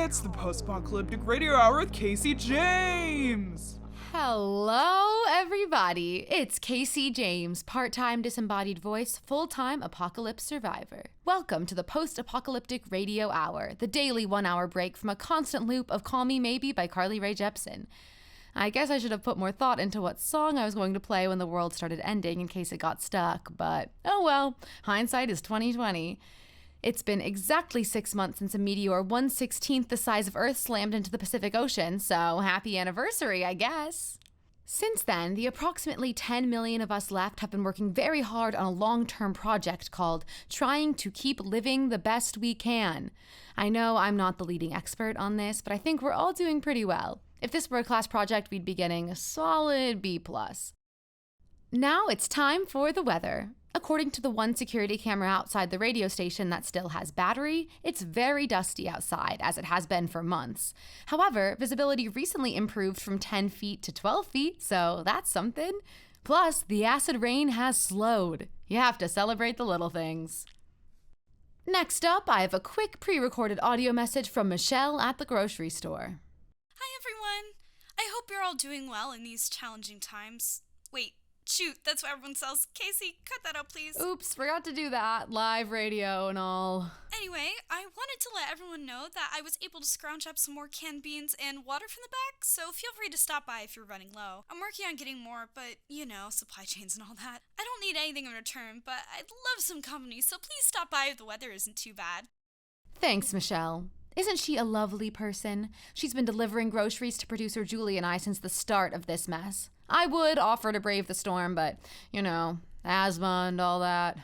It's the Post-Apocalyptic Radio Hour with Casey James! Hello, everybody. It's Casey James, part-time disembodied voice, full-time apocalypse survivor. Welcome to the Post-Apocalyptic Radio Hour, the daily 1-hour break from a constant loop of Call Me Maybe by Carly Rae Jepsen. I guess I should have put more thought into what song I was going to play when the world started ending in case it got stuck, but oh well, hindsight is 20/20. It's been exactly 6 months since a meteor 1/16 the size of Earth slammed into the Pacific Ocean, so happy anniversary, I guess. Since then, the approximately 10 million of us left have been working very hard on a long-term project called Trying to Keep Living the Best We Can. I know I'm not the leading expert on this, but I think we're all doing pretty well. If this were a class project, we'd be getting a solid B+. Now it's time for the weather. According to the one security camera outside the radio station that still has battery, it's very dusty outside, as it has been for months. However, visibility recently improved from 10 feet to 12 feet, so that's something. Plus, the acid rain has slowed. You have to celebrate the little things. Next up, I have a quick pre-recorded audio message from Michelle at the grocery store. Hi everyone! I hope you're all doing well in these challenging times. Wait. Shoot, that's what everyone sells. Casey, cut that out, please. Oops, forgot to do that. Live radio and all. Anyway, I wanted to let everyone know that I was able to scrounge up some more canned beans and water from the back, so feel free to stop by if you're running low. I'm working on getting more, but, you know, supply chains and all that. I don't need anything in return, but I'd love some company, so please stop by if the weather isn't too bad. Thanks, Michelle. Isn't she a lovely person? She's been delivering groceries to producer Julie and I since the start of this mess. I would offer to brave the storm, but, you know, asthma and all that.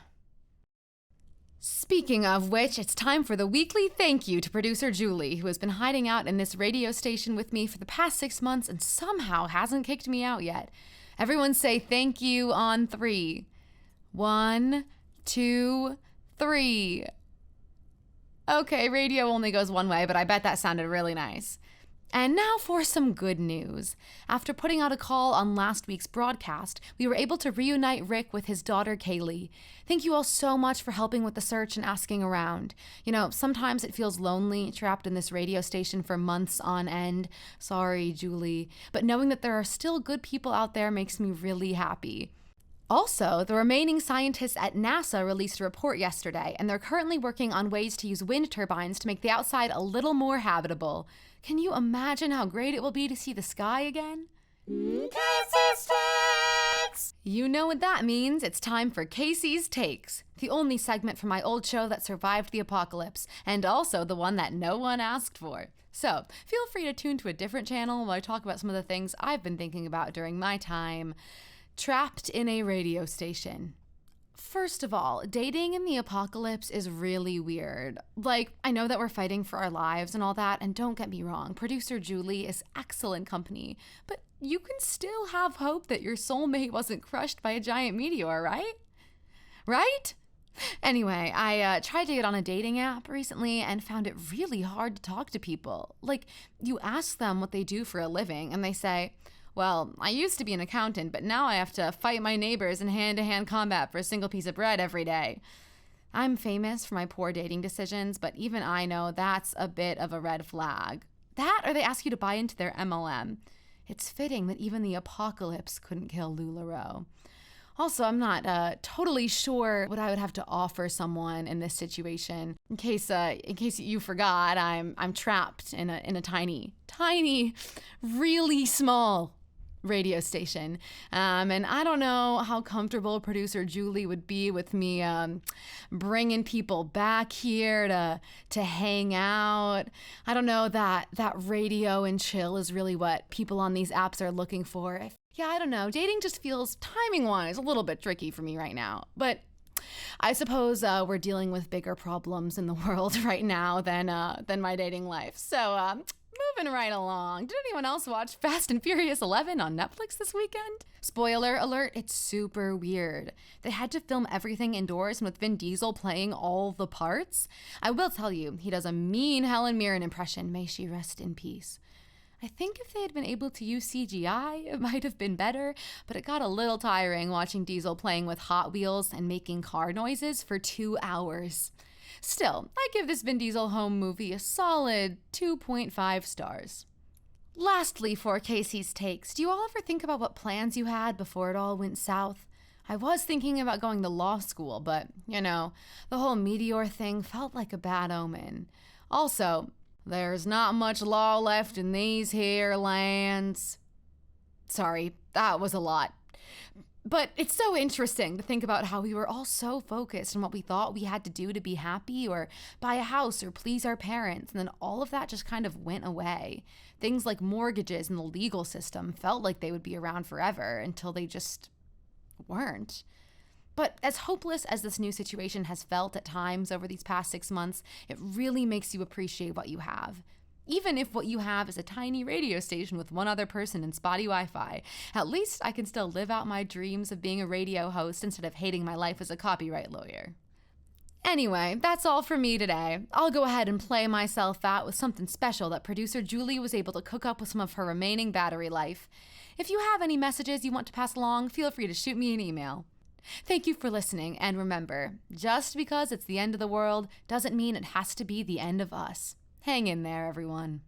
Speaking of which, it's time for the weekly thank you to producer Julie, who has been hiding out in this radio station with me for the past 6 months and somehow hasn't kicked me out yet. Everyone say thank you on 3. 1, 2, 3. Okay, radio only goes one way, but I bet that sounded really nice. And now for some good news. After putting out a call on last week's broadcast, we were able to reunite Rick with his daughter, Kaylee. Thank you all so much for helping with the search and asking around. You know, sometimes it feels lonely, trapped in this radio station for months on end. Sorry, Julie. But knowing that there are still good people out there makes me really happy. Also, the remaining scientists at NASA released a report yesterday, and they're currently working on ways to use wind turbines to make the outside a little more habitable. Can you imagine how great it will be to see the sky again? Casey's Takes! You know what that means. It's time for Casey's Takes, the only segment from my old show that survived the apocalypse, and also the one that no one asked for. So, feel free to tune to a different channel while I talk about some of the things I've been thinking about during my time trapped in a radio station. First of all, dating in the apocalypse is really weird. Like, I know that we're fighting for our lives and all that, and don't get me wrong, producer Julie is excellent company, but you can still have hope that your soulmate wasn't crushed by a giant meteor, right? Right? Anyway, I tried to get on a dating app recently and found it really hard to talk to people. Like, you ask them what they do for a living, and they say, well, I used to be an accountant, but now I have to fight my neighbors in hand-to-hand combat for a single piece of bread every day. I'm famous for my poor dating decisions, but even I know that's a bit of a red flag. That, or they ask you to buy into their MLM. It's fitting that even the apocalypse couldn't kill LuLaRoe. Also, I'm not totally sure what I would have to offer someone in this situation. In case you forgot, I'm trapped in a tiny, really small radio station. And I don't know how comfortable producer Julie would be with me bringing people back here to hang out. I don't know that radio and chill is really what people on these apps are looking for. Yeah, I don't know. Dating just feels, timing-wise, a little bit tricky for me right now. But I suppose we're dealing with bigger problems in the world right now than my dating life. So, moving right along. Did anyone else watch Fast and Furious 11 on Netflix this weekend? Spoiler alert, it's super weird. They had to film everything indoors and with Vin Diesel playing all the parts. I will tell you, he does a mean Helen Mirren impression. May she rest in peace. I think if they had been able to use CGI, it might have been better, but it got a little tiring watching Diesel playing with Hot Wheels and making car noises for 2 hours. Still, I give this Vin Diesel home movie a solid 2.5 stars. Lastly, for Casey's Takes, do you all ever think about what plans you had before it all went south? I was thinking about going to law school, but, the whole meteor thing felt like a bad omen. Also, there's not much law left in these here lands. Sorry, that was a lot. But it's so interesting to think about how we were all so focused on what we thought we had to do to be happy or buy a house or please our parents, and then all of that just kind of went away. Things like mortgages and the legal system felt like they would be around forever until they just weren't. But as hopeless as this new situation has felt at times over these past 6 months, it really makes you appreciate what you have. Even if what you have is a tiny radio station with one other person and spotty Wi-Fi, at least I can still live out my dreams of being a radio host instead of hating my life as a copyright lawyer. Anyway, that's all for me today. I'll go ahead and play myself out with something special that producer Julie was able to cook up with some of her remaining battery life. If you have any messages you want to pass along, feel free to shoot me an email. Thank you for listening, and remember, just because it's the end of the world doesn't mean it has to be the end of us. Hang in there, everyone.